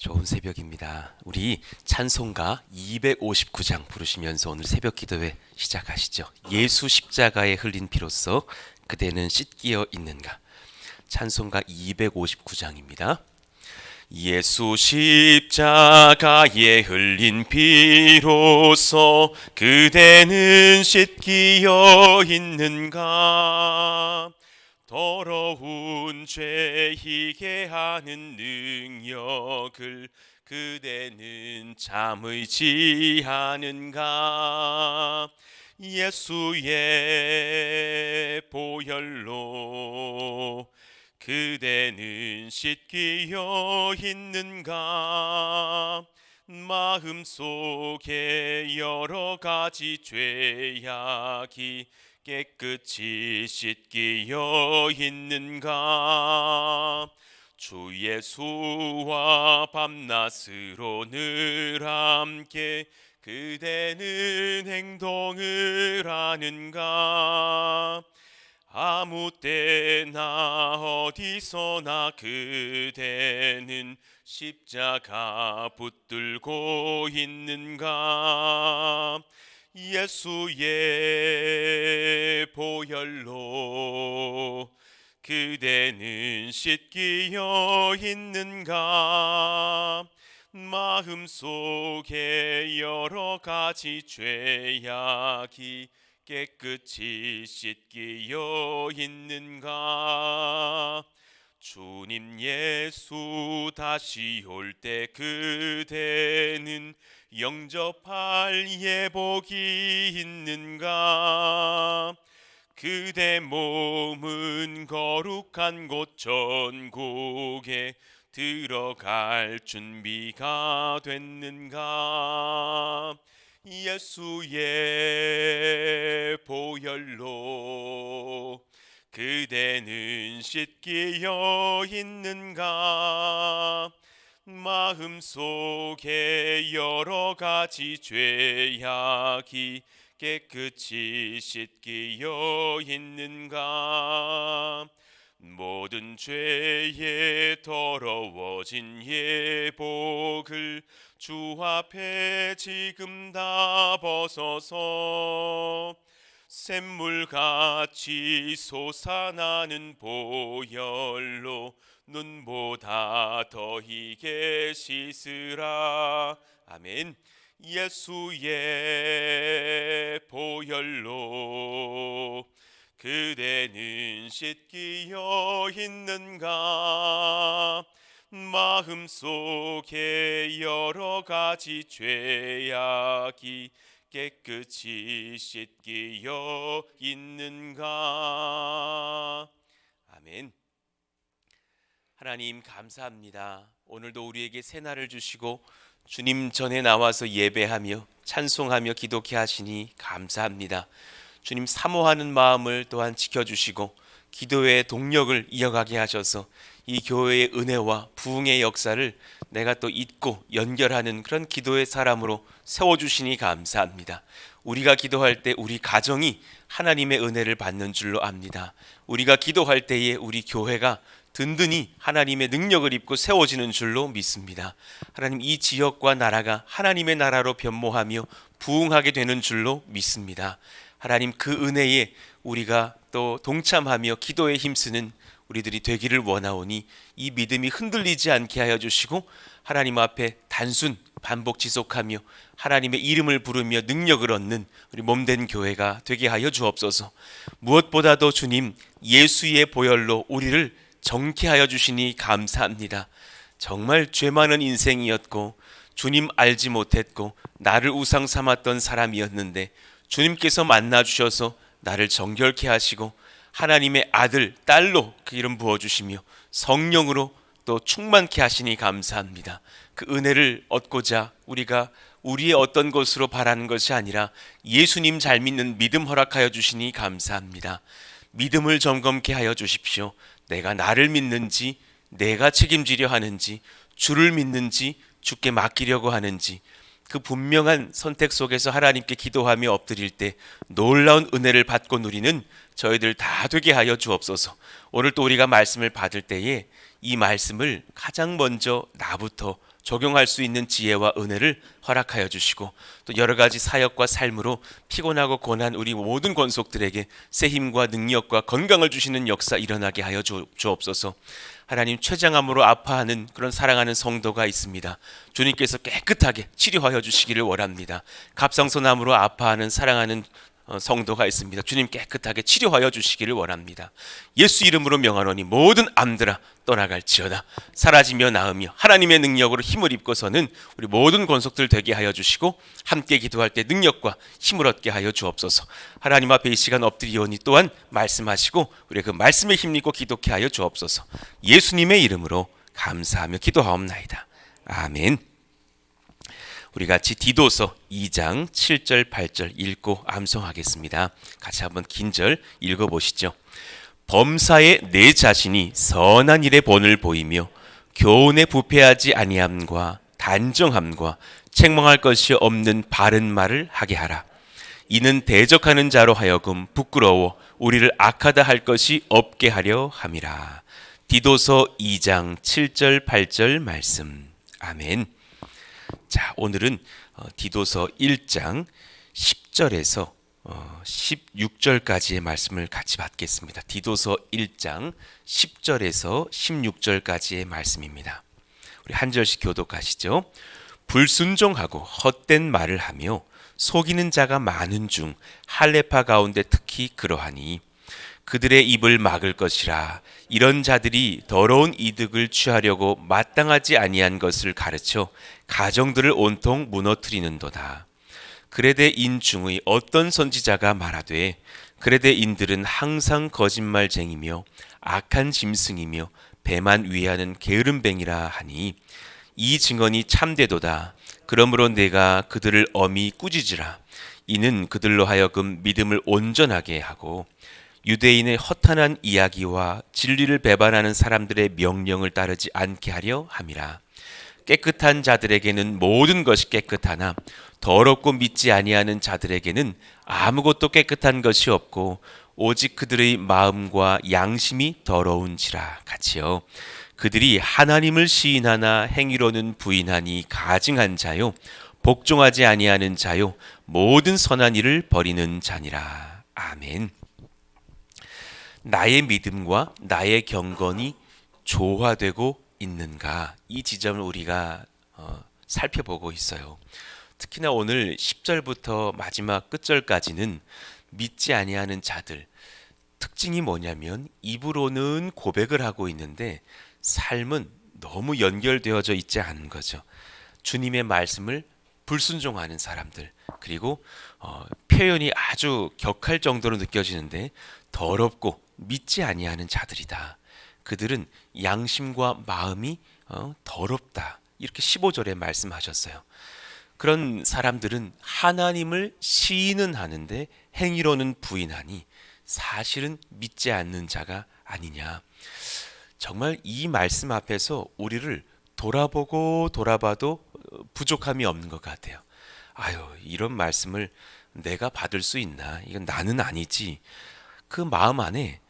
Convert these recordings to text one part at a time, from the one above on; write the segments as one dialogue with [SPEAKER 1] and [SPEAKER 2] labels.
[SPEAKER 1] 좋은 새벽입니다. 우리 찬송가 259장 부르시면서 오늘 새벽 기도회 시작하시죠. 예수 십자가에 흘린 피로써 그대는 씻기어 있는가. 찬송가 259장입니다. 예수 십자가에 흘린 피로써 그대는 씻기어 있는가. 더러운 죄 희게 하는 능력을 그대는 잠의 지하는가. 예수의 보혈로 그대는 씻기어 있는가. 마음속에 여러 가지 죄악이 깨끗이 씻기어 있는가. 주 예수와 밤낮으로 늘 함께 그대는 행동을 하는가. 아무 때나 어디서나 그대는 십자가 붙들고 있는가. 예수의 보혈로 그대는 씻기어 있는가. 마음속에 여러 가지 죄악이 깨끗이 씻기어 있는가. 주님 예수 다시 올 때 그대는 영접할 예복이 있는가. 그대 몸은 거룩한 곳 천국에 들어갈 준비가 됐는가. 예수의 보혈로 그대는 씻기어 있는가. 마음속에 여러 가지 죄악이 깨끗이 씻기어 있는가. 모든 죄에 더러워진 예복을 주 앞에 지금 다 벗어서 샘물같이 솟아나는 보혈로 눈보다 더 희게 씻으라. 아멘. 예수의 보혈로 그대는 씻기어 있는가. 마음속에 여러 가지 죄악이 깨끗이 씻기어 있는가. 아멘. 하나님 감사합니다. 오늘도 우리에게 새날을 주시고 주님 전에 나와서 예배하며 찬송하며 기도케 하시니 감사합니다. 주님 사모하는 마음을 또한 지켜주시고 기도의 동력을 이어가게 하셔서 이 교회의 은혜와 부흥의 역사를 내가 또 잊고 연결하는 그런 기도의 사람으로 세워주시니 감사합니다. 우리가 기도할 때 우리 가정이 하나님의 은혜를 받는 줄로 압니다. 우리가 기도할 때에 우리 교회가 든든히 하나님의 능력을 입고 세워지는 줄로 믿습니다. 하나님, 이 지역과 나라가 하나님의 나라로 변모하며 부흥하게 되는 줄로 믿습니다. 하나님, 그 은혜에 우리가 또 동참하며 기도에 힘쓰는 우리들이 되기를 원하오니 이 믿음이 흔들리지 않게 하여 주시고 하나님 앞에 단순 반복 지속하며 하나님의 이름을 부르며 능력을 얻는 우리 몸된 교회가 되게 하여 주옵소서. 무엇보다도 주님 예수의 보혈로 우리를 정케 하여 주시니 감사합니다. 정말 죄 많은 인생이었고 주님 알지 못했고 나를 우상 삼았던 사람이었는데 주님께서 만나 주셔서 나를 정결케 하시고 하나님의 아들, 딸로 그 이름 부어주시며 성령으로 또 충만케 하시니 감사합니다. 그 은혜를 얻고자 우리가 우리의 어떤 것으로 바라는 것이 아니라 예수님 잘 믿는 믿음 허락하여 주시니 감사합니다. 믿음을 점검케 하여 주십시오. 내가 나를 믿는지, 내가 책임지려 하는지, 주를 믿는지, 주께 맡기려고 하는지, 그 분명한 선택 속에서 하나님께 기도하며 엎드릴 때 놀라운 은혜를 받고 누리는 저희들 다 되게 하여 주옵소서. 오늘 또 우리가 말씀을 받을 때에 이 말씀을 가장 먼저 나부터 적용할 수 있는 지혜와 은혜를 허락하여 주시고 또 여러 가지 사역과 삶으로 피곤하고 고난 우리 모든 권속들에게 새 힘과 능력과 건강을 주시는 역사 일어나게 하여 주옵소서. 하나님, 췌장암으로 아파하는 그런 사랑하는 성도가 있습니다. 주님께서 깨끗하게 치료하여 주시기를 원합니다. 갑상선암으로 아파하는 사랑하는 성도가 있습니다. 주님 깨끗하게 치료하여 주시기를 원합니다. 예수 이름으로 명하노니 모든 암들아 떠나갈지어다. 사라지며 나으며 하나님의 능력으로 힘을 입고서는 우리 모든 권속들 되게 하여 주시고 함께 기도할 때 능력과 힘을 얻게 하여 주옵소서. 하나님 앞에 이 시간 엎드리오니 또한 말씀하시고 우리 그 말씀에 힘입고 기도케 하여 주옵소서. 예수님의 이름으로 감사하며 기도하옵나이다. 아멘. 우리 같이 디도서 2장 7절 8절 읽고 암송하겠습니다. 같이 한번 긴절 읽어보시죠. 범사에 내 자신이 선한 일의 본을 보이며 교훈에 부패하지 아니함과 단정함과 책망할 것이 없는 바른 말을 하게 하라. 이는 대적하는 자로 하여금 부끄러워 우리를 악하다 할 것이 없게 하려 함이라. 디도서 2장 7절 8절 말씀. 아멘. 자, 오늘은 디도서 1장 10절에서 16절까지의 말씀을 같이 받겠습니다. 디도서 1장 10절에서 16절까지의 말씀입니다. 우리 한 절씩 교독하시죠. 불순종하고 헛된 말을 하며 속이는 자가 많은 중 할례파 가운데 특히 그러하니 그들의 입을 막을 것이라. 이런 자들이 더러운 이득을 취하려고 마땅하지 아니한 것을 가르쳐 가정들을 온통 무너뜨리는도다. 그레데인 중의 어떤 선지자가 말하되 그레데인들은 항상 거짓말쟁이며 악한 짐승이며 배만 위하는 게으름뱅이라 하니 이 증언이 참되도다. 그러므로 내가 그들을 엄히 꾸짖으라. 이는 그들로 하여금 믿음을 온전하게 하고 유대인의 허탄한 이야기와 진리를 배반하는 사람들의 명령을 따르지 않게 하려 함이라. 깨끗한 자들에게는 모든 것이 깨끗하나 더럽고 믿지 아니하는 자들에게는 아무것도 깨끗한 것이 없고 오직 그들의 마음과 양심이 더러운지라. 같이요. 그들이 하나님을 시인하나 행위로는 부인하니 가증한 자요 복종하지 아니하는 자요 모든 선한 일을 버리는 자니라. 아멘. 나의 믿음과 나의 경건이 조화되고 있는가, 이 지점을 우리가 살펴보고 있어요. 특히나 오늘 10절부터 마지막 끝절까지는 믿지 아니하는 자들, 특징이 뭐냐면 입으로는 고백을 하고 있는데 삶은 너무 연결되어져 있지 않은 거죠. 주님의 말씀을 불순종하는 사람들, 그리고 표현이 아주 격할 정도로 느껴지는데 더럽고 믿지 아니하는 자들이다. 그들은 양심과 마음이 더럽다. 이렇게 15절에 말씀하셨어요. 그런 사람들은 하나님을 시인은 하는데 행위로는 부인하니 사실은 믿지 않는 자가 아니냐. 정말 이 말씀 앞에서 우리를 돌아보고 돌아봐도 부족함이 없는 것 같아요. 아유, 이런 말씀을 내가 받을 수 있나? 이건 나는 아니지. 그 마음 안에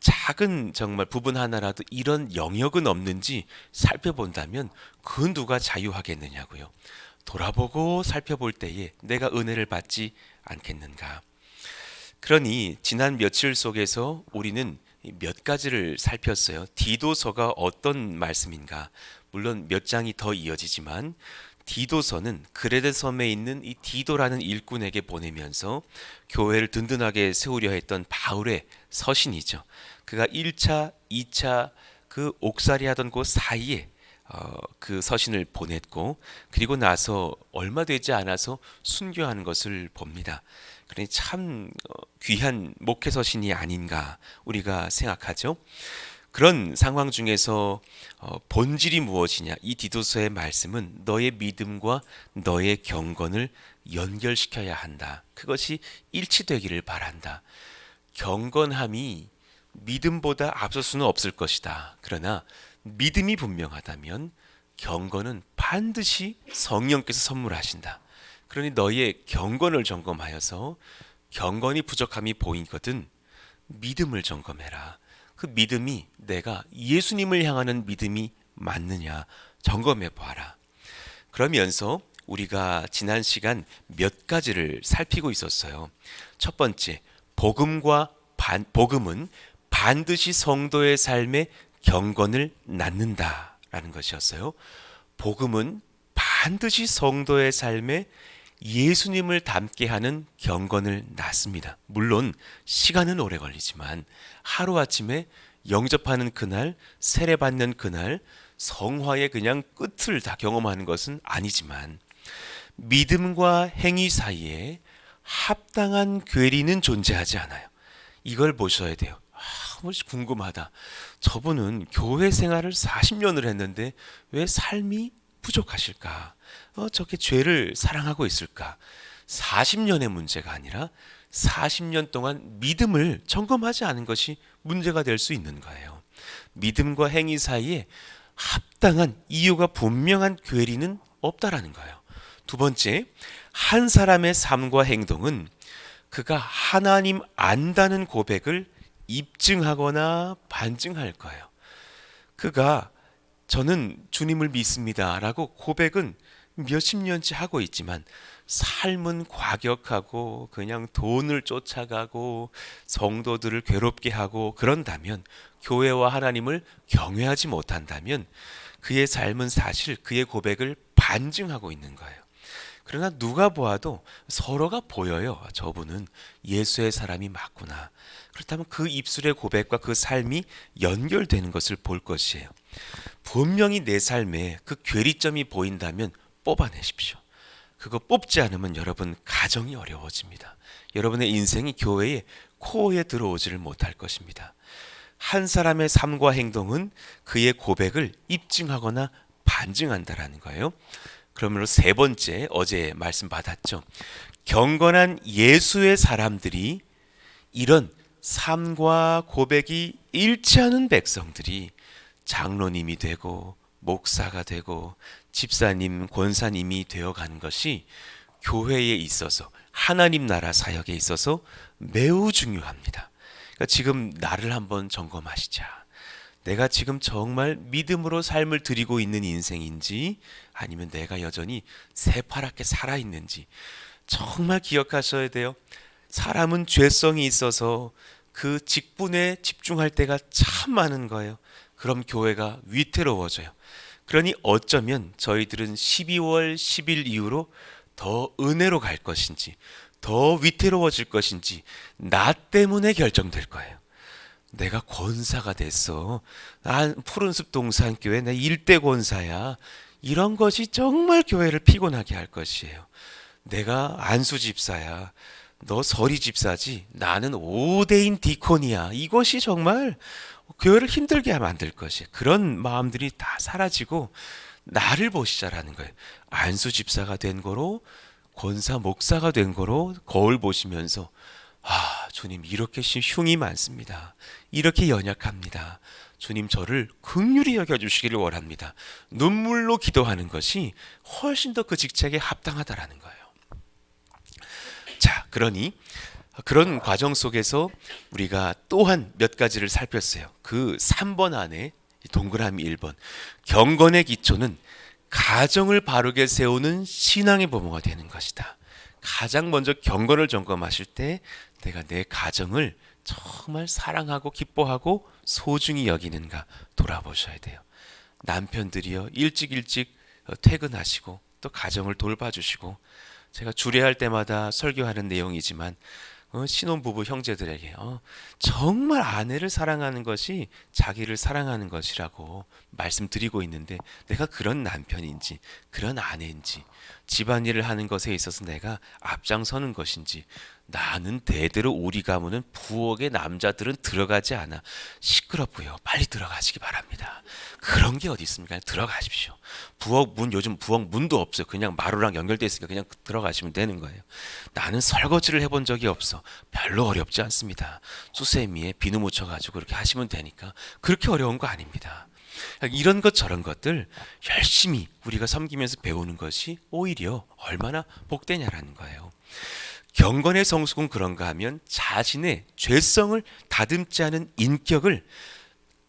[SPEAKER 1] 작은 정말 부분 하나라도 이런 영역은 없는지 살펴본다면 그 누가 자유하겠느냐고요. 돌아보고 살펴볼 때에 내가 은혜를 받지 않겠는가. 그러니 지난 며칠 속에서 우리는 몇 가지를 살폈어요. 디도서가 어떤 말씀인가. 물론 몇 장이 더 이어지지만 디도서는 그레데 섬에 있는 이 디도라는 일꾼에게 보내면서 교회를 든든하게 세우려 했던 바울의 서신이죠. 그가 1차, 2차 그 옥살이 하던 그 사이에 그 서신을 보냈고, 그리고 나서 얼마 되지 않아서 순교하는 것을 봅니다. 그러니 참 귀한 목회 서신이 아닌가 우리가 생각하죠. 그런 상황 중에서 본질이 무엇이냐, 이 디도서의 말씀은 너의 믿음과 너의 경건을 연결시켜야 한다. 그것이 일치되기를 바란다. 경건함이 믿음보다 앞설 수는 없을 것이다. 그러나 믿음이 분명하다면 경건은 반드시 성령께서 선물하신다. 그러니 너의 경건을 점검하여서 경건이 부족함이 보이거든 믿음을 점검해라. 그 믿음이 내가 예수님을 향하는 믿음이 맞느냐, 점검해 보아라. 그러면서 우리가 지난 시간 몇 가지를 살피고 있었어요. 첫 번째, 복음은 반드시 성도의 삶에 경건을 낳는다라는 것이었어요. 복음은 반드시 성도의 삶에 예수님을 닮게 하는 경건을 낳습니다. 물론 시간은 오래 걸리지만 하루아침에 영접하는 그날, 세례받는 그날, 성화의 그냥 끝을 다 경험하는 것은 아니지만 믿음과 행위 사이에 합당한 괴리는 존재하지 않아요. 이걸 보셔야 돼요. 무엇이 궁금하다. 저분은 교회 생활을 40년을 했는데 왜 삶이 부족하실까? 저렇게 죄를 사랑하고 있을까? 40년의 문제가 아니라 40년 동안 믿음을 점검하지 않은 것이 문제가 될 수 있는 거예요. 믿음과 행위 사이에 합당한 이유가 분명한 괴리는 없다라는 거예요. 두 번째, 한 사람의 삶과 행동은 그가 하나님 안다는 고백을 입증하거나 반증할 거예요. 그가 저는 주님을 믿습니다 라고 고백은 몇십 년째 하고 있지만 삶은 과격하고 그냥 돈을 쫓아가고 성도들을 괴롭게 하고 그런다면, 교회와 하나님을 경외하지 못한다면 그의 삶은 사실 그의 고백을 반증하고 있는 거예요. 그러나 누가 보아도 서로가 보여요. 저분은 예수의 사람이 맞구나. 그렇다면 그 입술의 고백과 그 삶이 연결되는 것을 볼 것이에요. 분명히 내 삶에 그 괴리점이 보인다면 뽑아내십시오. 그거 뽑지 않으면 여러분 가정이 어려워집니다. 여러분의 인생이 교회의 코어에 들어오지를 못할 것입니다. 한 사람의 삶과 행동은 그의 고백을 입증하거나 반증한다라는 거예요. 그러므로 세 번째, 어제 말씀 받았죠. 경건한 예수의 사람들이, 이런 삶과 고백이 일치하는 백성들이 장로님이 되고 목사가 되고 집사님, 권사님이 되어가는 것이 교회에 있어서, 하나님 나라 사역에 있어서 매우 중요합니다. 그러니까 지금 나를 한번 점검하시자. 내가 지금 정말 믿음으로 삶을 드리고 있는 인생인지, 아니면 내가 여전히 새파랗게 살아있는지 정말 기억하셔야 돼요. 사람은 죄성이 있어서 그 직분에 집중할 때가 참 많은 거예요. 그럼 교회가 위태로워져요. 그러니 어쩌면 저희들은 12월 10일 이후로 더 은혜로 갈 것인지 더 위태로워질 것인지 나 때문에 결정될 거예요. 내가 권사가 됐어. 난 푸른숲 동산교회 내 일대 권사야. 이런 것이 정말 교회를 피곤하게 할 것이에요. 내가 안수 집사야. 너 서리 집사지. 나는 5대인 디콘이야. 이것이 정말 교회를 힘들게 만들 것이에요. 그런 마음들이 다 사라지고 나를 보시자라는 거예요. 안수 집사가 된 거로, 권사 목사가 된 거로 거울 보시면서 주님 이렇게 흉이 많습니다. 이렇게 연약합니다. 주님 저를 긍휼히 여겨주시기를 원합니다. 눈물로 기도하는 것이 훨씬 더 그 직책에 합당하다라는 거예요. 자, 그러니 그런 과정 속에서 우리가 또한 몇 가지를 살폈어요. 그 3번 안에 동그라미 1번, 경건의 기초는 가정을 바르게 세우는 신앙의 보모가 되는 것이다. 가장 먼저 경건을 점검하실 때 내가 내 가정을 정말 사랑하고 기뻐하고 소중히 여기는가 돌아보셔야 돼요. 남편들이요, 일찍 퇴근하시고 또 가정을 돌봐주시고, 제가 주례할 때마다 설교하는 내용이지만 신혼부부 형제들에게 정말 아내를 사랑하는 것이 자기를 사랑하는 것이라고 말씀드리고 있는데, 내가 그런 남편인지 그런 아내인지, 집안일을 하는 것에 있어서 내가 앞장서는 것인지, 나는 대대로 우리 가문은 부엌에 남자들은 들어가지 않아. 시끄럽고요. 빨리 들어가시기 바랍니다. 그런 게 어디 있습니까? 들어가십시오. 부엌 문, 요즘 부엌 문도 없어요. 그냥 마루랑 연결되어 있으니까 그냥 들어가시면 되는 거예요. 나는 설거지를 해본 적이 없어. 별로 어렵지 않습니다. 수세미에 비누 묻혀가지고 그렇게 하시면 되니까 그렇게 어려운 거 아닙니다. 이런 것 저런 것들 열심히 우리가 섬기면서 배우는 것이 오히려 얼마나 복되냐라는 거예요. 경건의 성숙은 그런가 하면 자신의 죄성을 다듬지 않은 인격을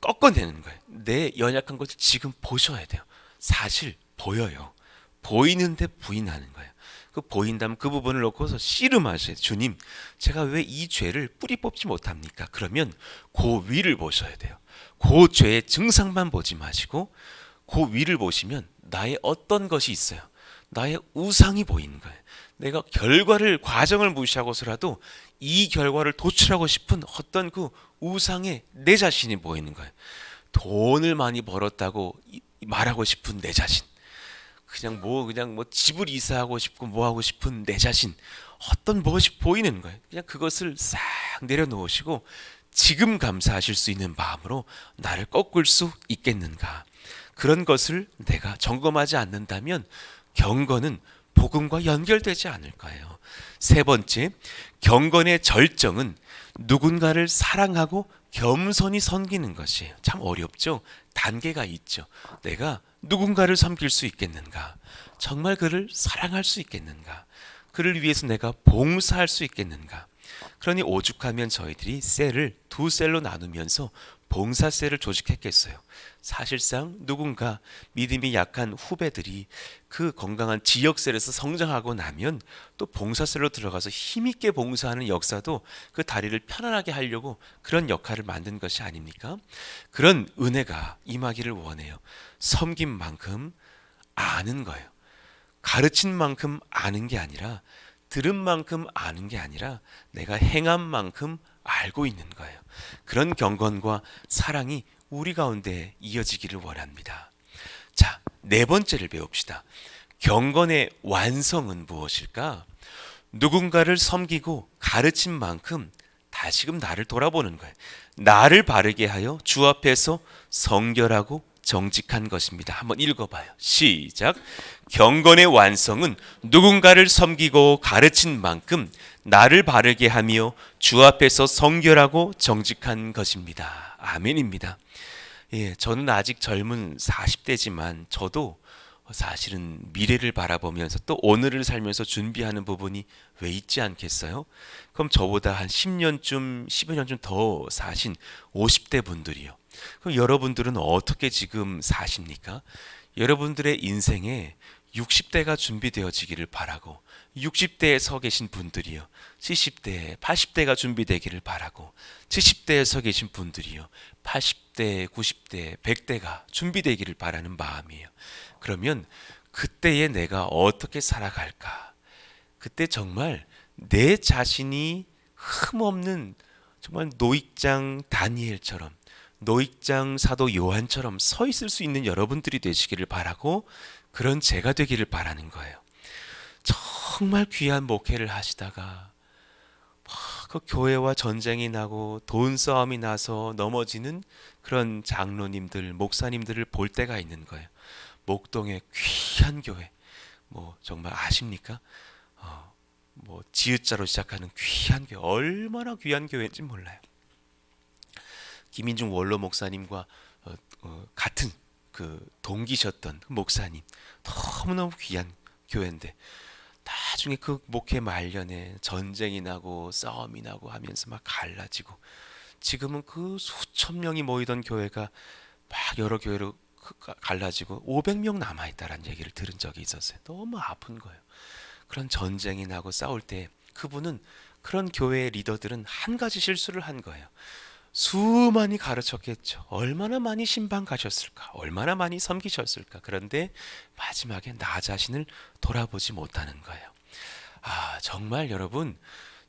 [SPEAKER 1] 꺾어내는 거예요. 내 연약한 것을 지금 보셔야 돼요. 사실 보여요. 보이는데 부인하는 거예요. 그 보인다면 그 부분을 놓고서 씨름하셔야 돼요. 주님, 제가 왜 이 죄를 뿌리 뽑지 못합니까? 그러면 그 위를 보셔야 돼요. 그 죄의 증상만 보지 마시고 그 위를 보시면 나의 어떤 것이 있어요. 나의 우상이 보이는 거예요. 내가 과정을 무시하고서라도 이 결과를 도출하고 싶은 어떤 그 우상의 내 자신이 보이는 거예요. 돈을 많이 벌었다고 말하고 싶은 내 자신. 그냥 뭐 집을 이사하고 싶고 뭐 하고 싶은 내 자신. 어떤 무엇이 보이는 거예요. 그냥 그것을 싹 내려놓으시고 지금 감사하실 수 있는 마음으로 나를 꺾을 수 있겠는가. 그런 것을 내가 점검하지 않는다면 경건은 복음과 연결되지 않을 거예요. 세 번째, 경건의 절정은 누군가를 사랑하고 겸손히 섬기는 것이에요. 참 어렵죠? 단계가 있죠. 내가 누군가를 섬길 수 있겠는가? 정말 그를 사랑할 수 있겠는가? 그를 위해서 내가 봉사할 수 있겠는가? 그러니 오죽하면 저희들이 셀을 두 셀로 나누면서 봉사셀을 조직했겠어요. 사실상 누군가 믿음이 약한 후배들이 그 건강한 지역셀에서 성장하고 나면 또 봉사셀로 들어가서 힘있게 봉사하는 역사도 그 다리를 편안하게 하려고 그런 역할을 만든 것이 아닙니까? 그런 은혜가 임하기를 원해요. 섬긴 만큼 아는 거예요. 가르친 만큼 아는 게 아니라 들은 만큼 아는 게 아니라 내가 행한 만큼 알고 있는 거예요. 그런 경건과 사랑이 우리 가운데 이어지기를 원합니다. 자, 네 번째를 배웁시다. 경건의 완성은 무엇일까? 누군가를 섬기고 가르친 만큼 다시금 나를 돌아보는 거예요. 나를 바르게 하여 주 앞에서 성결하고 정직한 것입니다. 한번 읽어봐요. 시작. 경건의 완성은 누군가를 섬기고 가르친 만큼 나를 바르게 하며 주 앞에서 성결하고 정직한 것입니다. 아멘입니다. 예, 저는 아직 젊은 40대지만 저도 사실은 미래를 바라보면서 또 오늘을 살면서 준비하는 부분이 왜 있지 않겠어요? 그럼 저보다 한 10년쯤, 10여 년쯤 더 사신 50대 분들이요. 그럼 여러분들은 어떻게 지금 사십니까? 여러분들의 인생에 60대가 준비되어지기를 바라고 60대에 서 계신 분들이요. 70대, 80대가 준비되기를 바라고 70대에 서 계신 분들이요. 80대, 90대, 100대가 준비되기를 바라는 마음이에요. 그러면 그때에 내가 어떻게 살아갈까? 그때 정말 내 자신이 흠없는 정말 노익장 다니엘처럼 노익장 사도 요한처럼 서 있을 수 있는 여러분들이 되시기를 바라고 그런 제가 되기를 바라는 거예요. 정말 귀한 목회를 하시다가 그 교회와 전쟁이 나고 돈 싸움이 나서 넘어지는 그런 장로님들, 목사님들을 볼 때가 있는 거예요. 목동의 귀한 교회, 뭐 정말 아십니까? 뭐 지읒자로 시작하는 귀한 교회, 얼마나 귀한 교회인지 몰라요. 김인중 원로 목사님과 같은 그 동기셨던 그 목사님, 너무너무 귀한 교회인데 나중에 그 목회 말년에 전쟁이 나고 싸움이 나고 하면서 막 갈라지고 지금은 그 수천 명이 모이던 교회가 막 여러 교회로 갈라지고 500명 남아있다라는 얘기를 들은 적이 있었어요. 너무 아픈 거예요. 그런 전쟁이 나고 싸울 때 그분은 그런 교회의 리더들은 한 가지 실수를 한 거예요. 수많이 가르쳤겠죠. 얼마나 많이 신방 가셨을까? 얼마나 많이 섬기셨을까? 그런데 마지막에 나 자신을 돌아보지 못하는 거예요. 정말 여러분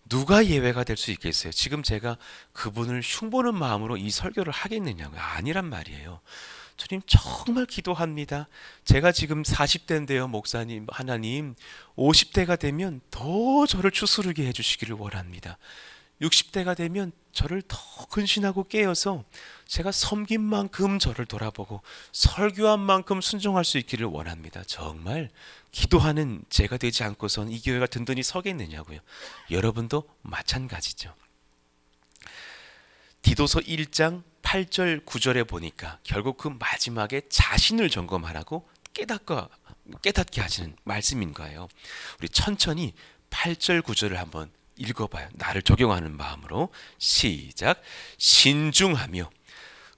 [SPEAKER 1] 누가 예외가 될 수 있겠어요? 지금 제가 그분을 흉보는 마음으로 이 설교를 하겠느냐고 아니란 말이에요. 주님 정말 기도합니다. 제가 지금 40대인데요, 목사님, 하나님 50대가 되면 더 저를 추스르게 해주시기를 원합니다. 60대가 되면 저를 더 근신하고 깨어서 제가 섬긴 만큼 저를 돌아보고 설교한 만큼 순종할 수 있기를 원합니다. 정말 기도하는 제가 되지 않고선 이 교회가 든든히 서겠느냐고요. 여러분도 마찬가지죠. 디도서 1장 8절 9절에 보니까 결국 그 마지막에 자신을 점검하라고 깨닫게 하시는 말씀인 거예요. 우리 천천히 8절 9절을 한번 읽어봐요. 나를 적용하는 마음으로 시작. 신중하며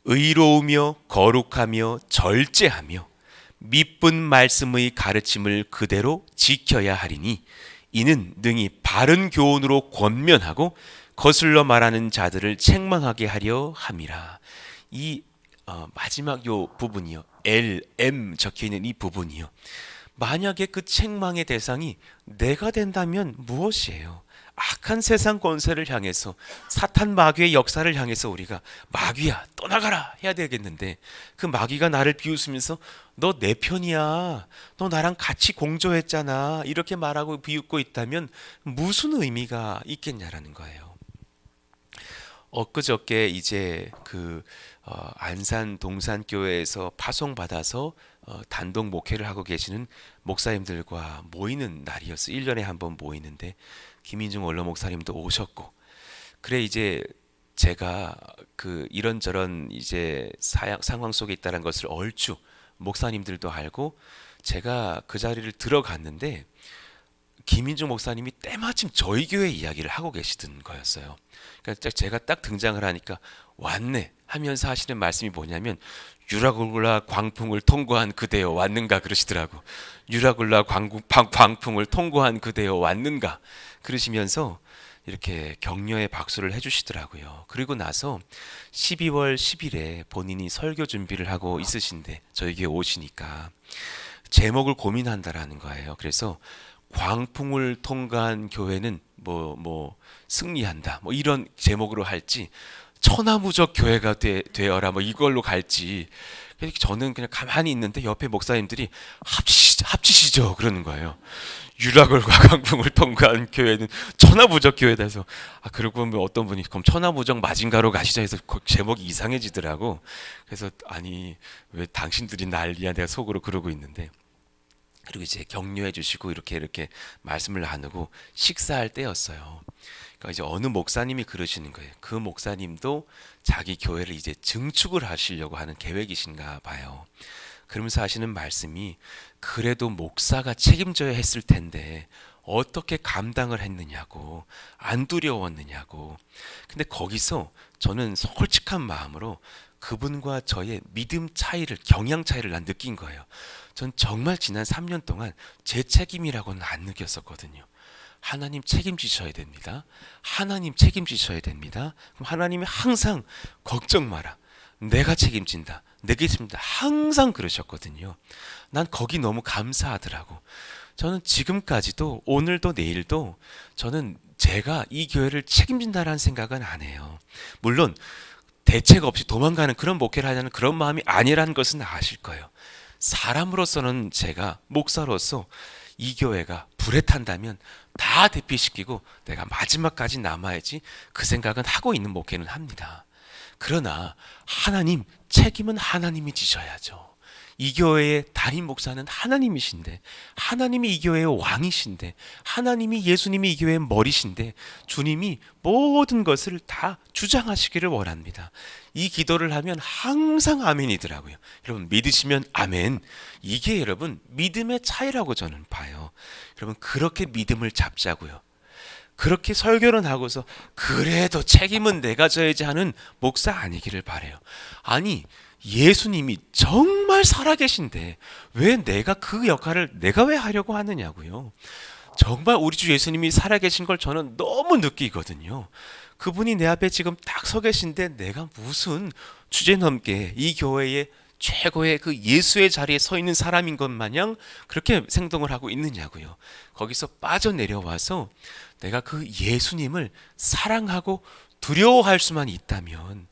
[SPEAKER 1] 의로우며 거룩하며 절제하며 미쁜 말씀의 가르침을 그대로 지켜야 하리니 이는 능히 바른 교훈으로 권면하고 거슬러 말하는 자들을 책망하게 하려 함이라. 이 마지막 요 부분이요, LM 적혀 있는 이 부분이요, 만약에 그 책망의 대상이 내가 된다면 무엇이에요? 악한 세상 권세를 향해서, 사탄 마귀의 역사를 향해서 우리가 마귀야 떠나가라 해야 되겠는데, 그 마귀가 나를 비웃으면서 너 내 편이야, 너 나랑 같이 공조했잖아, 이렇게 말하고 비웃고 있다면 무슨 의미가 있겠냐라는 거예요. 엊그저께 이제 안산 동산교회에서 파송받아서 단독 목회를 하고 계시는 목사님들과 모이는 날이었어요. 1년에 한 번 모이는데 김인중 원로 목사님도 오셨고, 그래 이제 제가 이런저런 이제 상황 속에 있다는 것을 얼추 목사님들도 알고 제가 그 자리를 들어갔는데 김인중 목사님이 때마침 저희 교회 이야기를 하고 계시던 거였어요. 그러니까 제가 딱 등장을 하니까 왔네 하면서 하시는 말씀이 뭐냐면, 유라굴라 광풍을 통과한 그대여 왔는가 그러시더라고. 유라굴라 광풍을 통과한 그대여 왔는가 그러시면서 이렇게 격려의 박수를 해주시더라고요. 그리고 나서 12월 10일에 본인이 설교 준비를 하고 있으신데 저에게 오시니까 제목을 고민한다라는 거예요. 그래서 광풍을 통과한 교회는 승리한다, 이런 제목으로 할지, 천하무적 교회가 되어라 이걸로 갈지. 저는 그냥 가만히 있는데 옆에 목사님들이 합치시죠 그러는 거예요. 유라굴과 광풍을 통과한 교회는 천하무적 교회다 해서, 그러고 어떤 분이 그럼 천하무적 마징가로 가시자 해서 제목이 이상해지더라고. 그래서 아니 왜 당신들이 난리야, 내가 속으로 그러고 있는데. 그리고 이제 격려해 주시고 이렇게 말씀을 나누고 식사할 때였어요. 그러니까 이제 어느 목사님이 그러시는 거예요. 그 목사님도 자기 교회를 이제 증축을 하시려고 하는 계획이신가 봐요. 그러면서 하시는 말씀이, 그래도 목사가 책임져야 했을 텐데 어떻게 감당을 했느냐고, 안 두려웠느냐고. 근데 거기서 저는 솔직한 마음으로 그분과 저의 믿음 차이를, 경향 차이를 난 느낀 거예요. 전 정말 지난 3년 동안 제 책임이라고는 안 느꼈었거든요. 하나님 책임지셔야 됩니다. 하나님 책임지셔야 됩니다. 그럼 하나님이 항상 걱정 마라, 내가 책임진다, 내게 있습니다, 항상 그러셨거든요. 난 거기 너무 감사하더라고. 저는 지금까지도, 오늘도 내일도 저는 제가 이 교회를 책임진다라는 생각은 안 해요. 물론 대책 없이 도망가는 그런 목회를 하자는 그런 마음이 아니라는 것은 아실 거예요. 사람으로서는, 제가 목사로서 이 교회가 불에 탄다면 다 대피시키고 내가 마지막까지 남아야지, 그 생각은 하고 있는 목회는 합니다. 그러나 하나님 책임은 하나님이 지셔야죠. 이 교회의 담임 목사는 하나님이신데, 하나님이 이 교회의 왕이신데, 하나님이, 예수님이 이 교회의 머리신데, 주님이 모든 것을 다 주장하시기를 원합니다. 이 기도를 하면 항상 아멘이더라고요. 여러분 믿으시면 아멘. 이게 여러분 믿음의 차이라고 저는 봐요. 여러분 그렇게 믿음을 잡자고요. 그렇게 설교는 하고서 그래도 책임은 내가 져야지 하는 목사 아니기를 바라요. 아니, 예수님이 정말 살아계신데 왜 내가 그 역할을 내가 왜 하려고 하느냐고요. 정말 우리 주 예수님이 살아계신 걸 저는 너무 느끼거든요. 그분이 내 앞에 지금 딱 서 계신데 내가 무슨 주제넘게 이 교회의 최고의 그 예수의 자리에 서 있는 사람인 것 마냥 그렇게 생동을 하고 있느냐고요. 거기서 빠져내려와서 내가 그 예수님을 사랑하고 두려워할 수만 있다면,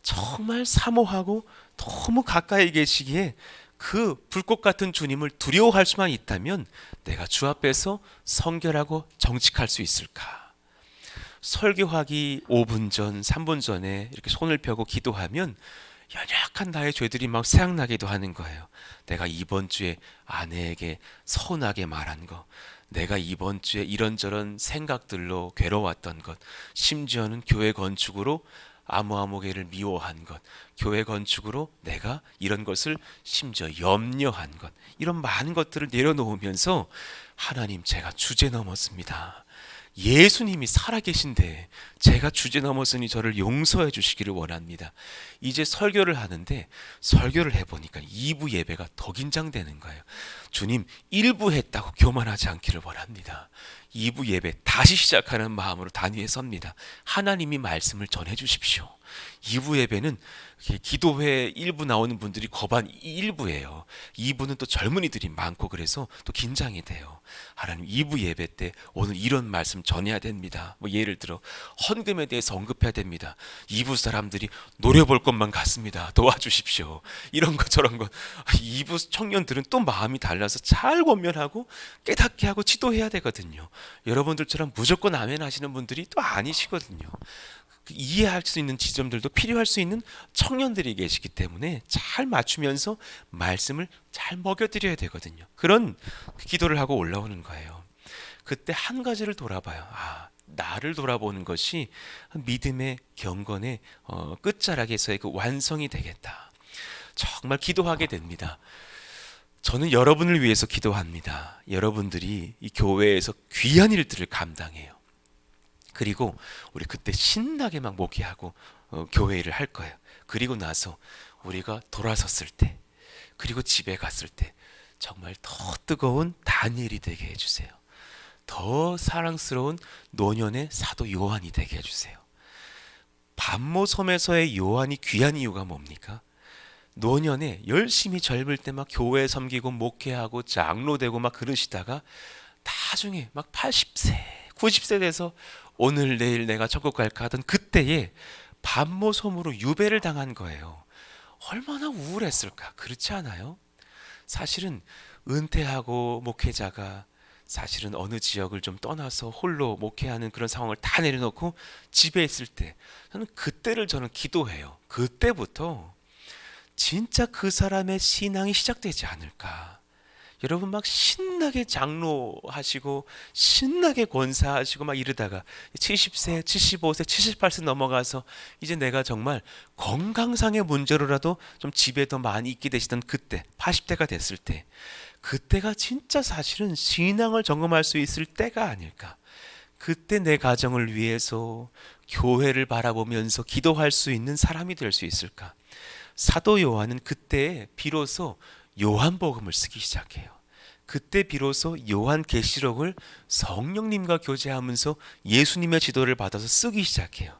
[SPEAKER 1] 정말 사모하고 너무 가까이 계시기에 그 불꽃 같은 주님을 두려워할 수만 있다면 내가 주 앞에서 성결하고 정직할 수 있을까? 설교하기 5분 전, 3분 전에 이렇게 손을 펴고 기도하면 연약한 나의 죄들이 막 생각나기도 하는 거예요. 내가 이번 주에 아내에게 서운하게 말한 거, 내가 이번 주에 이런저런 생각들로 괴로웠던 것, 심지어는 교회 건축으로 아무개를 미워한 것, 교회 건축으로 내가 이런 것을 심지어 염려한 것, 이런 많은 것들을 내려놓으면서 하나님, 제가 주제 넘었습니다. 예수님이 살아계신데 제가 주제 넘었으니 저를 용서해 주시기를 원합니다. 이제 설교를 하는데 설교를 해보니까 2부 예배가 더 긴장되는 거예요. 주님 1부 했다고 교만하지 않기를 원합니다. 2부 예배 다시 시작하는 마음으로 단위에 섭니다. 하나님이 말씀을 전해 주십시오. 2부 예배는 기도회 1부 나오는 분들이 거반 1부예요. 2부는 또 젊은이들이 많고 그래서 또 긴장이 돼요. 하나님 2부 예배 때 오늘 이런 말씀 전해야 됩니다. 뭐 예를 들어 헌금에 대해서 언급해야 됩니다. 2부 사람들이 노래 볼 것만 같습니다. 도와주십시오. 이런 것 저런 것. 2부 청년들은 또 마음이 달라서 잘 권면하고 깨닫게 하고 지도해야 되거든요. 여러분들처럼 무조건 아멘 하시는 분들이 또 아니시거든요. 이해할 수 있는 지점들도 필요할 수 있는 청년들이 계시기 때문에 잘 맞추면서 말씀을 잘 먹여드려야 되거든요. 그런 기도를 하고 올라오는 거예요. 그때 한 가지를 돌아봐요. 나를 돌아보는 것이 믿음의 경건의 끝자락에서의 그 완성이 되겠다. 정말 기도하게 됩니다. 저는 여러분을 위해서 기도합니다. 여러분들이 이 교회에서 귀한 일들을 감당해요. 그리고 우리 그때 신나게 막 목회하고 교회 일을 할 거예요. 그리고 나서 우리가 돌아섰을 때, 그리고 집에 갔을 때 정말 더 뜨거운 다니엘이 되게 해주세요. 더 사랑스러운 노년의 사도 요한이 되게 해주세요. 반모섬에서의 요한이 귀한 이유가 뭡니까? 노년에 열심히 젊을 때 막 교회 섬기고 목회하고 장로되고 막 그러시다가 나중에 막 80세, 90세 돼서 오늘 내일 내가 천국 갈까 하던 그때에 반모섬으로 유배를 당한 거예요. 얼마나 우울했을까? 그렇지 않아요? 사실은 은퇴하고 목회자가 사실은 어느 지역을 좀 떠나서 홀로 목회하는 그런 상황을 다 내려놓고 집에 있을 때 그때를 저는 기도해요. 그때부터 진짜 그 사람의 신앙이 시작되지 않을까. 여러분 막 신나게 장로하시고 신나게 권사하시고 막 이러다가 70세, 75세, 78세 넘어가서 이제 내가 정말 건강상의 문제로라도 좀 집에 더 많이 있게 되시던 그때 80대가 됐을 때 그때가 진짜 사실은 신앙을 점검할 수 있을 때가 아닐까. 그때 내 가정을 위해서 교회를 바라보면서 기도할 수 있는 사람이 될 수 있을까. 사도 요한은 그때 비로소 요한복음을 쓰기 시작해요. 그때 비로소 요한계시록을 성령님과 교제하면서 예수님의 지도를 받아서 쓰기 시작해요.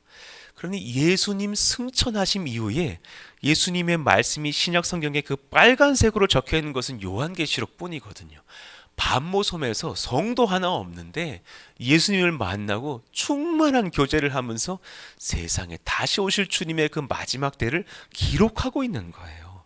[SPEAKER 1] 그러니 예수님 승천하심 이후에 예수님의 말씀이 신약 성경에 그 빨간색으로 적혀 있는 것은 요한계시록뿐이거든요. 반모섬에서 성도 하나 없는데 예수님을 만나고 충만한 교제를 하면서 세상에 다시 오실 주님의 그 마지막 때를 기록하고 있는 거예요.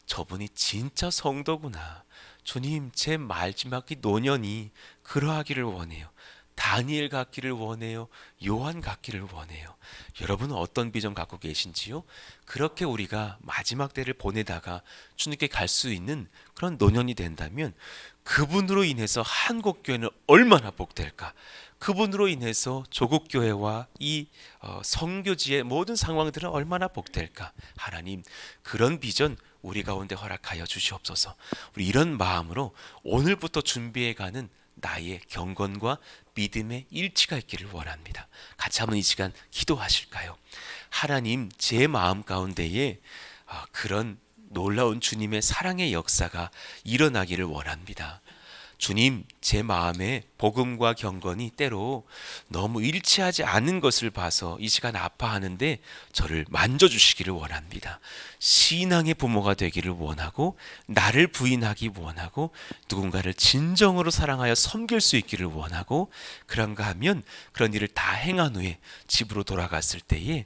[SPEAKER 1] 저분이 진짜 성도구나. 주님, 제 마지막 노년이 그러하기를 원해요. 다니엘 같기를 원해요. 요한 같기를 원해요. 여러분은 어떤 비전 갖고 계신지요? 그렇게 우리가 마지막 때를 보내다가 주님께 갈 수 있는 그런 노년이 된다면 그분으로 인해서 한국교회는 얼마나 복될까? 그분으로 인해서 조국교회와 이 선교지의 모든 상황들은 얼마나 복될까? 하나님, 그런 비전 우리 가운데 허락하여 주시옵소서. 우리 이런 마음으로 오늘부터 준비해가는 나의 경건과 믿음의 일치가 있기를 원합니다. 같이 한번 이 시간 기도하실까요? 하나님, 제 마음 가운데에 그런 놀라운 주님의 사랑의 역사가 일어나기를 원합니다. 주님, 제 마음에 복음과 경건이 때로 너무 일치하지 않는 것을 봐서 이 시간 아파하는데 저를 만져주시기를 원합니다. 신앙의 부모가 되기를 원하고 나를 부인하기 원하고 누군가를 진정으로 사랑하여 섬길 수 있기를 원하고 그런가 하면 그런 일을 다 행한 후에 집으로 돌아갔을 때에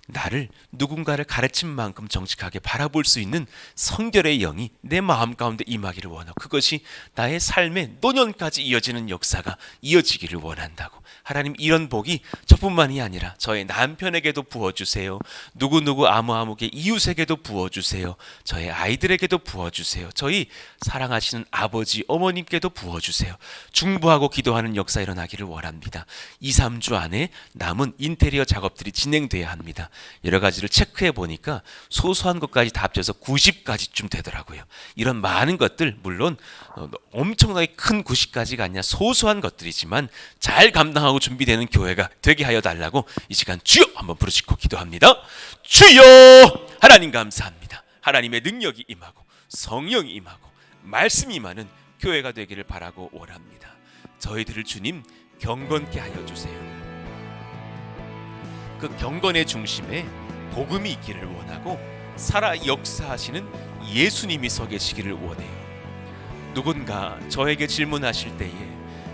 [SPEAKER 1] 나를 누군가를 가르친 만큼 정직하게 바라볼 수 있는 성결의 영이 내 마음 가운데 임하기를 원하고 그것이 나의 삶의 노년까지 이어지는 역사가 이어지기를 원한다고. 하나님, 이런 복이 저뿐만이 아니라 저의 남편에게도 부어주세요. 누구누구 아무아무개 이웃에게도 부어주세요. 저의 아이들에게도 부어주세요. 저희 사랑하시는 아버지 어머님께도 부어주세요. 중보하고 기도하는 역사 일어나기를 원합니다. 2, 3주 안에 남은 인테리어 작업들이 진행돼야 합니다. 여러 가지를 체크해 보니까 소소한 것까지 다 합쳐서 90가지쯤 되더라고요. 이런 많은 것들, 물론 엄청나게 큰 90가지가 아니라 소소한 것들이지만 잘 감당하고 준비되는 교회가 되게 하여 달라고 이 시간 주여 한번 부르짖고 기도합니다. 주여! 하나님 감사합니다. 하나님의 능력이 임하고 성령이 임하고 말씀이 임하는 교회가 되기를 바라고 원합니다. 저희들을 주님 경건케 하여 주세요. 그 경건의 중심에 복음이 있기를 원하고 살아 역사하시는 예수님이 서 계시기를 원해요. 누군가 저에게 질문하실 때에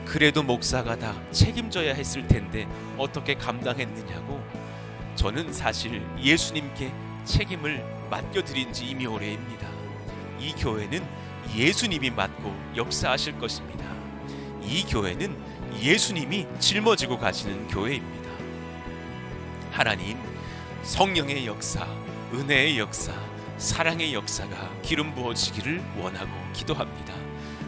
[SPEAKER 1] 그래도 목사가 다 책임져야 했을 텐데 어떻게 감당했느냐고, 저는 사실 예수님께 책임을 맡겨드린 지 이미 오래입니다. 이 교회는 예수님이 맡고 역사하실 것입니다. 이 교회는 예수님이 짊어지고 가시는 교회입니다. 하나님, 성령의 역사, 은혜의 역사, 사랑의 역사가 기름 부어지기를 원하고 기도합니다.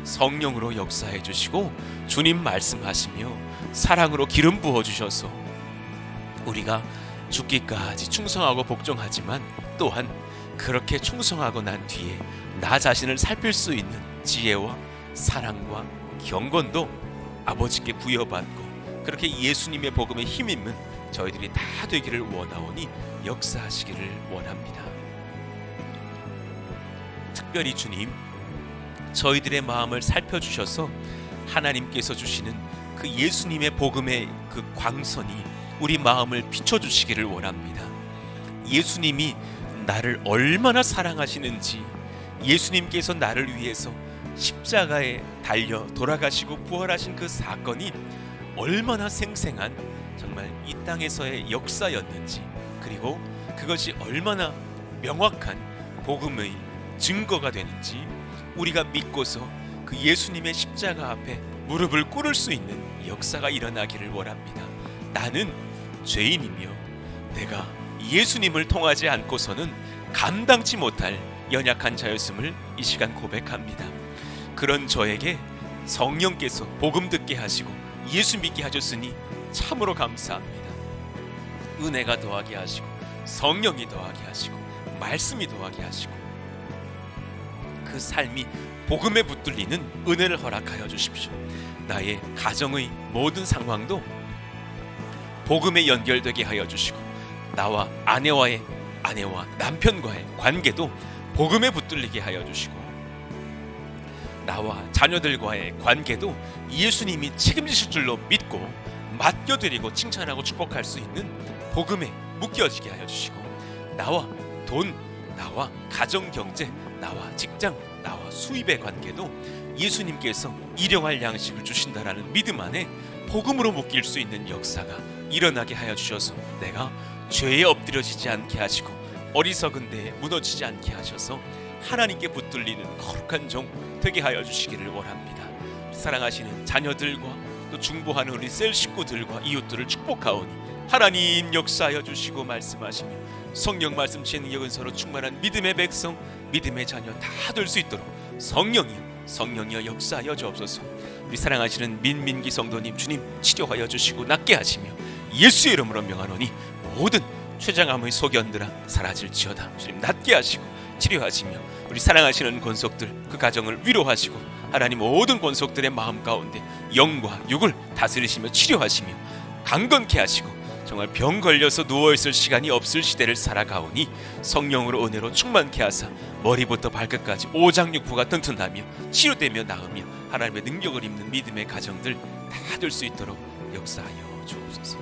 [SPEAKER 1] 성령으로 역사해 주시고 주님 말씀하시며 사랑으로 기름 부어주셔서 우리가 죽기까지 충성하고 복종하지만 또한 그렇게 충성하고 난 뒤에 나 자신을 살필 수 있는 지혜와 사랑과 경건도 아버지께 부여받고 그렇게 예수님의 복음에 힘입는 저희들이 다 되기를 원하오니 역사하시기를 원합니다. 특별히 주님, 저희들의 마음을 살펴주셔서 하나님께서 주시는 그 예수님의 복음의 그 광선이 우리 마음을 비춰주시기를 원합니다. 예수님이 나를 얼마나 사랑하시는지, 예수님께서 나를 위해서 십자가에 달려 돌아가시고 부활하신 그 사건이 얼마나 생생한 정말 이 땅에서의 역사였는지, 그리고 그것이 얼마나 명확한 복음의 증거가 되는지 우리가 믿고서 그 예수님의 십자가 앞에 무릎을 꿇을 수 있는 역사가 일어나기를 원합니다. 나는 죄인이며 내가 예수님을 통하지 않고서는 감당치 못할 연약한 자였음을 이 시간 고백합니다. 그런 저에게 성령께서 복음 듣게 하시고 예수 믿게 하셨으니 참으로 감사합니다. 은혜가 더하게 하시고 성령이 더하게 하시고 말씀이 더하게 하시고 그 삶이 복음에 붙들리는 은혜를 허락하여 주십시오. 나의 가정의 모든 상황도 복음에 연결되게 하여 주시고 나와 아내와 남편과의 관계도 복음에 붙들리게 하여 주시고 나와 자녀들과의 관계도 예수님이 책임지실 줄로 믿고 맡겨드리고 칭찬하고 축복할 수 있는 복음에 묶여지게 하여 주시고 나와 돈, 나와 가정경제, 나와 직장, 나와 수입의 관계도 예수님께서 일용할 양식을 주신다라는 믿음 안에 복음으로 묶일 수 있는 역사가 일어나게 하여 주셔서 내가 죄에 엎드려지지 않게 하시고 어리석은 데에 무너지지 않게 하셔서 하나님께 붙들리는 거룩한 종 되게 하여 주시기를 원합니다. 사랑하시는 자녀들과 또 중보하는 우리 셀 식구들과 이웃들을 축복하오니 하나님 역사하여 주시고 말씀하시며 성령 말씀 지혜능력은 서로 충만한 믿음의 백성, 믿음의 자녀 다 될 수 있도록 성령이여 역사하여 주옵소서. 우리 사랑하시는 민민기 성도님 주님 치료하여 주시고 낫게 하시며 예수의 이름으로 명하노니 모든 췌장암의 소견들아 사라질지어다. 주님 낫게 하시고 치료하시며 우리 사랑하시는 권속들 그 가정을 위로하시고 하나님 모든 권속들의 마음 가운데 영과 육을 다스리시며 치료하시며 강건케 하시고 정말 병 걸려서 누워있을 시간이 없을 시대를 살아가오니 성령으로 은혜로 충만케 하사 머리부터 발끝까지 오장육부가 튼튼하며 치유되며 나으며 하나님의 능력을 입는 믿음의 가정들 다 될 수 있도록 역사하여 주옵소서.